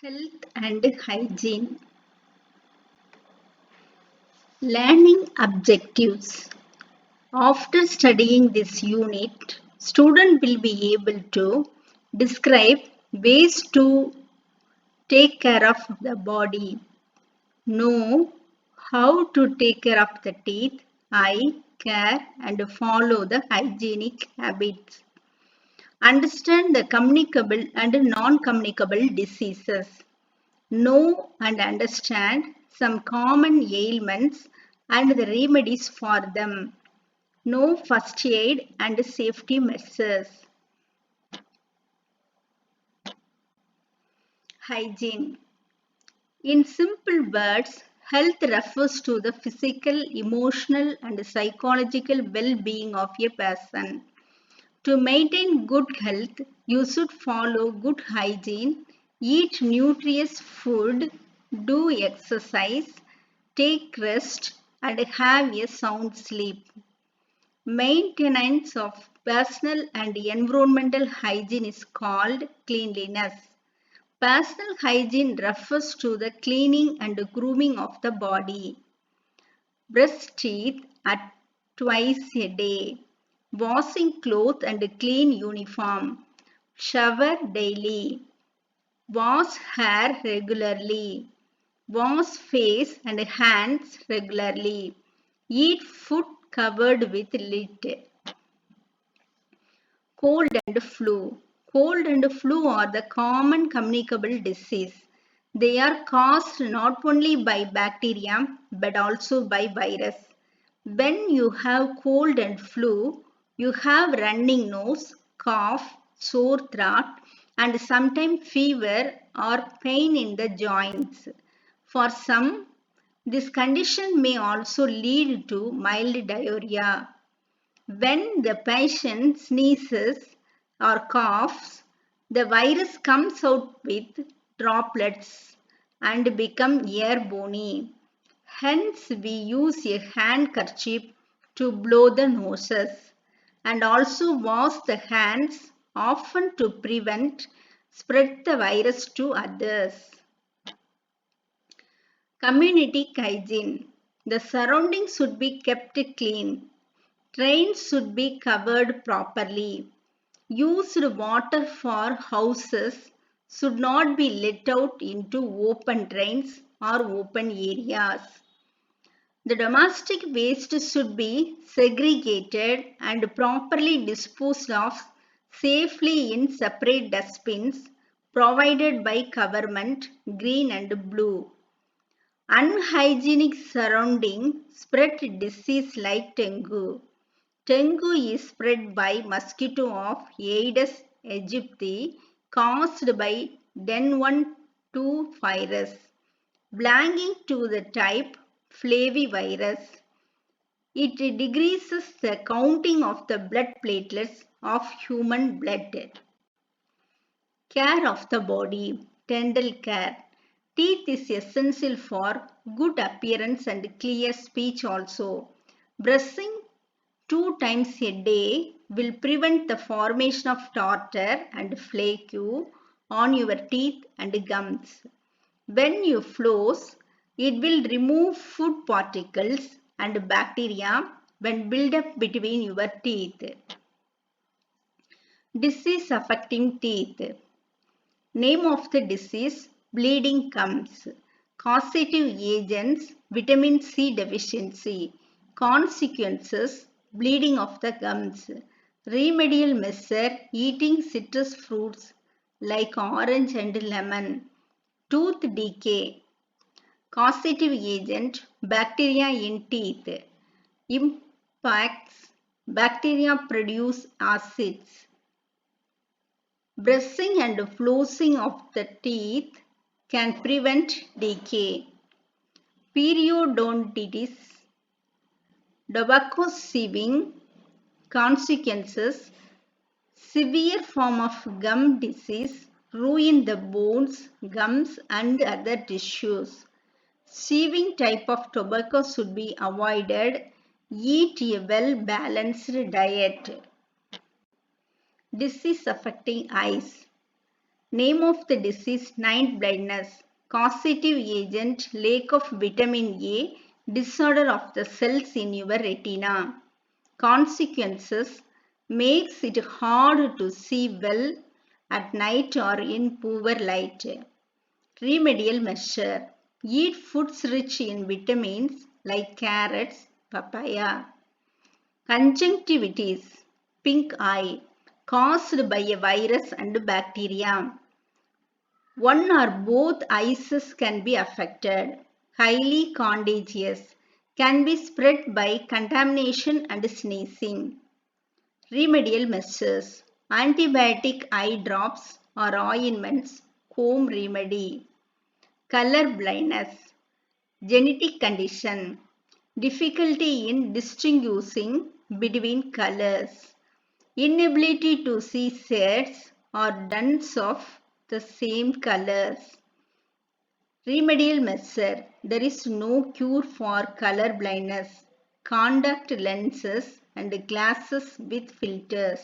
Health and hygiene. Learning objectives. After studying this unit, student will be able to describe ways to take care of the body, know how to take care of the teeth, eye care and follow the hygienic habits. Understand the communicable and non-communicable diseases. Know and understand some common ailments and the remedies for them. Know first aid and safety measures. Hygiene. In simple words, health refers to the physical, emotional, and psychological well being of a person. To maintain good health, you should follow good hygiene, eat nutritious food, do exercise, take rest, and have a sound sleep. Maintenance of personal and environmental hygiene is called cleanliness. Personal hygiene refers to the cleaning and grooming of the body. Brush teeth at twice a day. Washing clothes and clean uniform. Shower daily. Wash hair regularly. Wash face and hands regularly. Eat food covered with lid. Cold and flu. Cold and flu are the common communicable disease. They are caused not only by bacteria but also by virus. When you have cold and flu, you have running nose, cough, sore throat, and sometimes fever or pain in the joints. For some, this condition may also lead to mild diarrhea. When the patient sneezes or coughs, the virus comes out with droplets and become airborne. Hence, we use a handkerchief to blow the noses and also wash the hands often to prevent spread the virus to others. Community hygiene. The surroundings should be kept clean. Drains should be covered properly. Used water for houses should not be let out into open drains or open areas. The domestic waste should be segregated and properly disposed of safely in separate dustbins provided by government, green and blue. Unhygienic surrounding spread disease like dengue. Dengue is spread by mosquito of Aedes aegypti caused by Den1-2 virus, belonging to the type flavivirus. It decreases the counting of the blood platelets of human blood. Care of the body, dental care. Teeth is essential for good appearance and clear speech also. Brushing 2 times a day will prevent the formation of tartar and flake on your teeth and gums. When you floss, it will remove food particles and bacteria when build up between your teeth. Disease affecting teeth. Name of the disease, bleeding gums. Causative agents, vitamin C deficiency. Consequences, bleeding of the gums. Remedial measure, eating citrus fruits like orange and lemon. Tooth decay. Causative agent, bacteria in teeth. Impacts, bacteria produce acids. Brushing and flossing of the teeth can prevent decay. Periodontitis, tobacco chewing, consequences, severe form of gum disease, ruin the bones, gums and other tissues. Chewing type of tobacco should be avoided. Eat a well-balanced diet. Disease affecting eyes. Name of the disease night blindness. Causative agent lack of vitamin A, disorder of the cells in your retina. Consequences makes it hard to see well at night or in poor light. Remedial measure. Eat foods rich in vitamins like carrots, papaya. Conjunctivitis, pink eye, caused by a virus and bacteria. One or both eyes can be affected. Highly contagious, can be spread by contamination and sneezing. Remedial measures, antibiotic eye drops or ointments, home remedy. Color blindness, genetic condition, difficulty in distinguishing between colors, inability to see shades or duns of the same colors. Remedial measure, there is no cure for color blindness. Contact lenses and glasses with filters.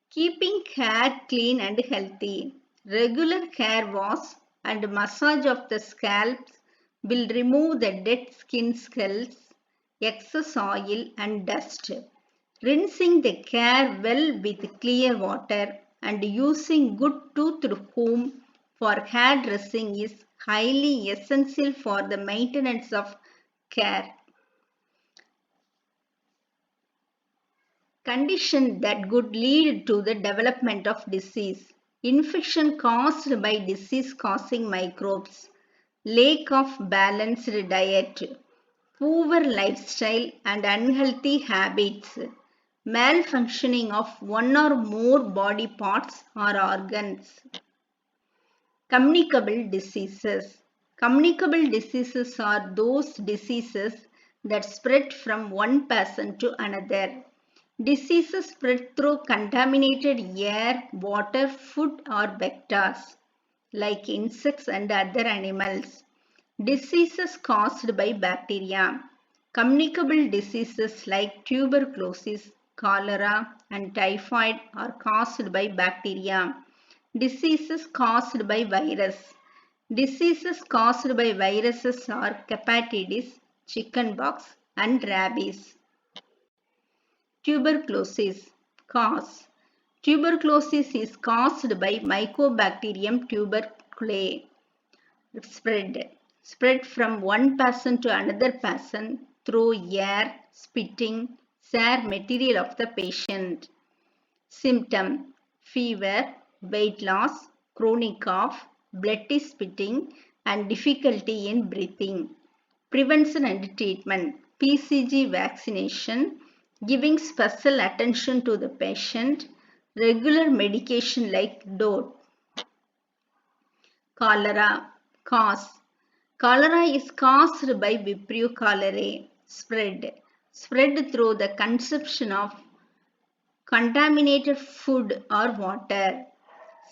Keeping hair clean and healthy. Regular hair wash and massage of the scalp will remove the dead skin cells, excess oil and dust. Rinsing the hair well with clear water and using good toothed comb for hair dressing is highly essential for the maintenance of hair. Condition that could lead to the development of disease. Infection caused by disease-causing microbes, lack of balanced diet, poor lifestyle and unhealthy habits, malfunctioning of one or more body parts or organs. Communicable diseases. Communicable diseases are those diseases that spread from one person to another. Diseases spread through contaminated air, water, food or vectors like insects and other animals. Diseases caused by bacteria. Communicable diseases like tuberculosis, cholera and typhoid are caused by bacteria. Diseases caused by virus. Diseases caused by viruses are hepatitis, chickenpox and rabies. Tuberculosis. Cause. Tuberculosis is caused by Mycobacterium tuberculosis. Spread from one person to another person through air, spitting, share material of the patient. Symptom: fever, weight loss, chronic cough, bloody spitting and difficulty in breathing. Prevention and treatment: BCG vaccination, giving special attention to the patient, regular medication like DOT. Cholera. Cause. Cholera is caused by Vibrio cholerae. Spread through the consumption of contaminated food or water.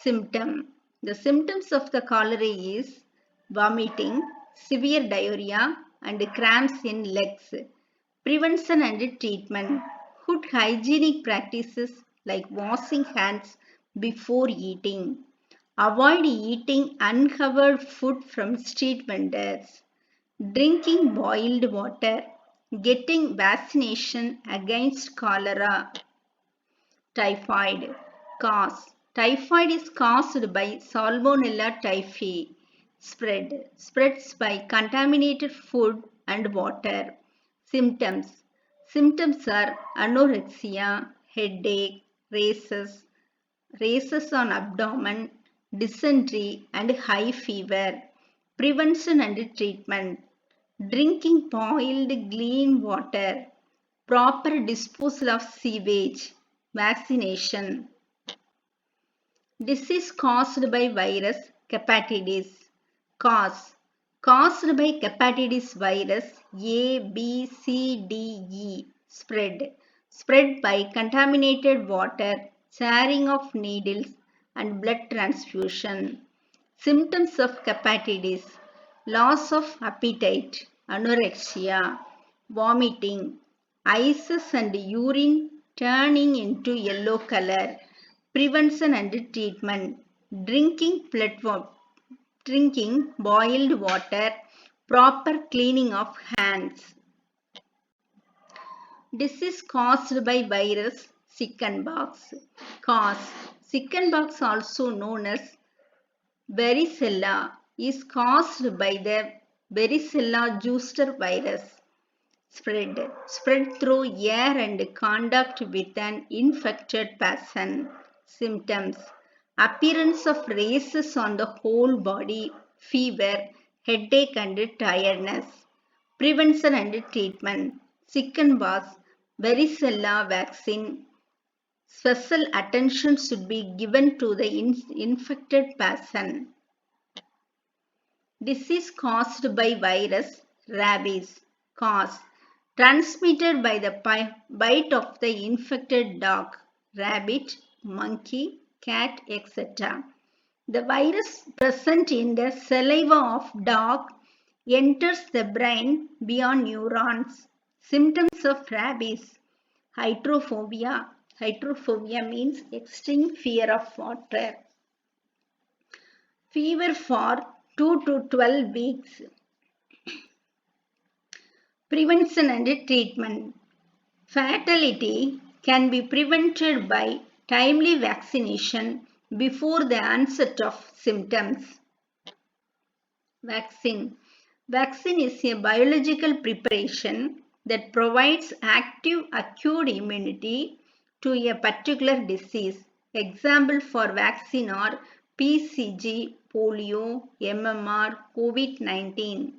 Symptom. The symptoms of the cholera is vomiting, severe diarrhea and cramps in legs. Prevention and treatment. Good hygienic practices like washing hands before eating. Avoid eating uncovered food from street vendors. Drinking boiled water. Getting vaccination against cholera. Typhoid. Cause. Typhoid is caused by Salmonella typhi. Spreads by contaminated food and water. Symptoms. Symptoms are anorexia, headache, races on abdomen, dysentery and high fever. Prevention and treatment. Drinking boiled clean water. Proper disposal of sewage. Vaccination. Disease caused by virus, hepatitis. Cause. Caused by hepatitis virus A, B, C, D, E. Spread by contaminated water, sharing of needles and blood transfusion. Symptoms of hepatitis: loss of appetite, anorexia, vomiting, eyes and urine turning into yellow color, Prevention and treatment. Drinking boiled water, proper cleaning of hands. Disease caused by virus, chickenpox. Cause. Chickenpox, also known as varicella, is caused by the varicella zoster virus. Spread through air and contact with an infected person. Symptoms. Appearance of races on the whole body, fever, headache and tiredness. Prevention and treatment. Chickenpox, varicella vaccine. Special attention should be given to the infected person. Disease caused by virus, rabies. Cause. Transmitted by the bite of the infected dog, rabbit, monkey, cat, etc. The virus present in the saliva of dog enters the brain beyond neurons. Symptoms of rabies. Hydrophobia. Hydrophobia means extreme fear of water. Fever for 2 to 12 weeks. Prevention and treatment. Fatality can be prevented by timely vaccination before the onset of symptoms. Vaccine. Vaccine is a biological preparation that provides active acute immunity to a particular disease. Example for vaccine are PCG, polio, MMR, COVID-19.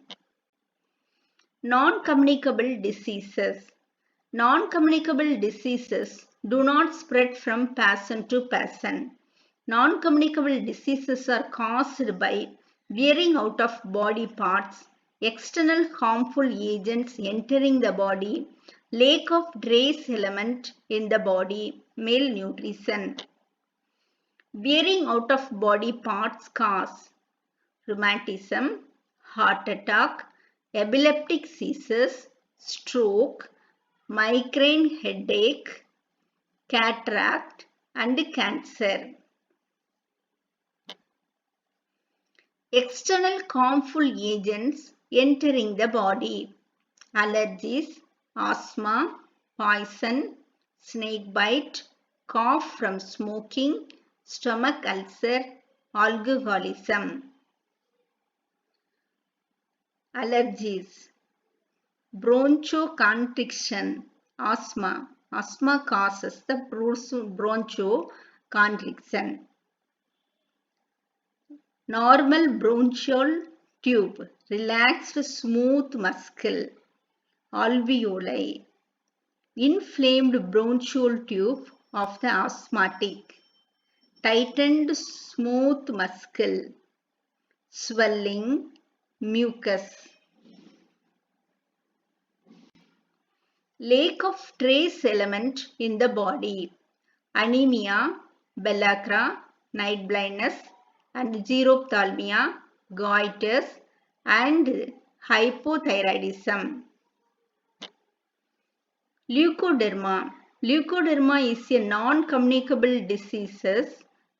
Non-communicable diseases. Non-communicable diseases do not spread from person to person. Non-communicable diseases are caused by wearing out of body parts, external harmful agents entering the body, lack of trace element in the body, malnutrition. Wearing out of body parts cause rheumatism, heart attack, epileptic seizures, stroke, migraine headache, cataract and cancer. External harmful agents entering the body. Allergies, asthma, poison, snake bite, cough from smoking, stomach ulcer, alcoholism. Allergies. Bronchoconstriction, asthma. Asthma causes the bronchoconstriction. Normal bronchial tube, relaxed smooth muscle, alveoli. Inflamed bronchial tube of the asthmatic, tightened smooth muscle, swelling, mucus. Lack of trace element in the body, anemia, pellagra, night blindness and xerophthalmia, goiters and hypothyroidism. Leukoderma. Leukoderma is a non-communicable disease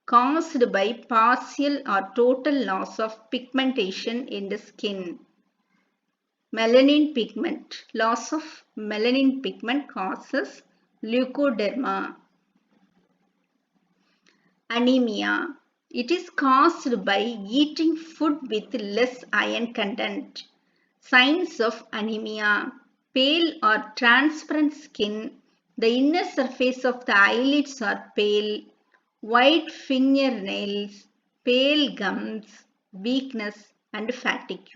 caused by partial or total loss of pigmentation in the skin. Melanin pigment. Loss of melanin pigment causes leukoderma. Anemia. It is caused by eating food with less iron content. Signs of anemia. Pale or transparent skin. The inner surface of the eyelids are pale. White fingernails. Pale gums. Weakness and fatigue.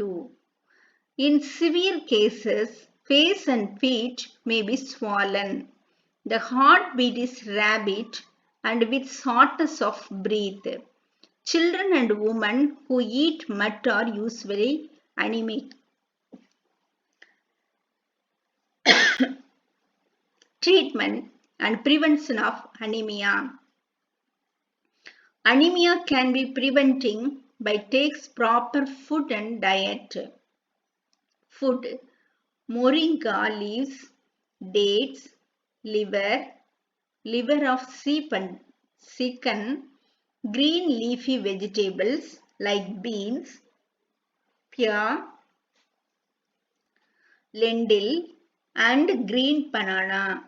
In severe cases, face and feet may be swollen. The heartbeat is rapid and with shortness of breath. Children and women who eat mud are usually anemic. Treatment and prevention of anemia. Anemia can be prevented by takes proper food and diet. Food. Moringa leaves, dates, liver of Second, green leafy vegetables like beans, pear, lentil and green banana.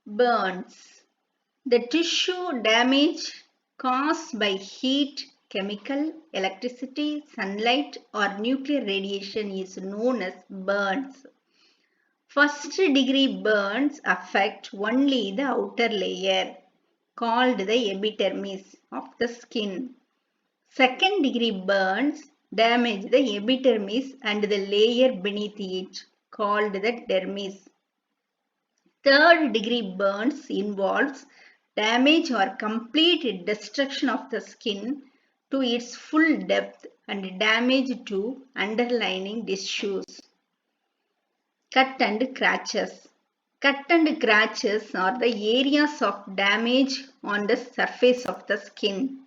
Burns. The tissue damage caused by heat, chemical, electricity, sunlight or nuclear radiation is known as burns. First degree burns affect only the outer layer, called the epidermis of the skin. Second degree burns damage the epidermis and the layer beneath it, called the dermis. Third degree burns involves damage or complete destruction of the skin to its full depth and damage to underlying tissues. Cut and scratches. Cut and scratches are the areas of damage on the surface of the skin.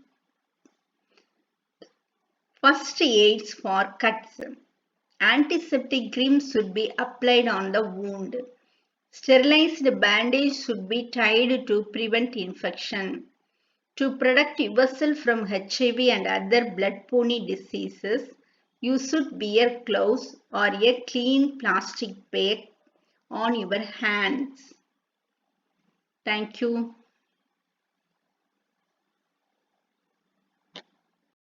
First aids for cuts. Antiseptic cream should be applied on the wound. Sterilized bandage should be tied to prevent infection. To protect yourself from HIV and other blood-borne diseases, you should wear gloves or a clean plastic bag on your hands. Thank you.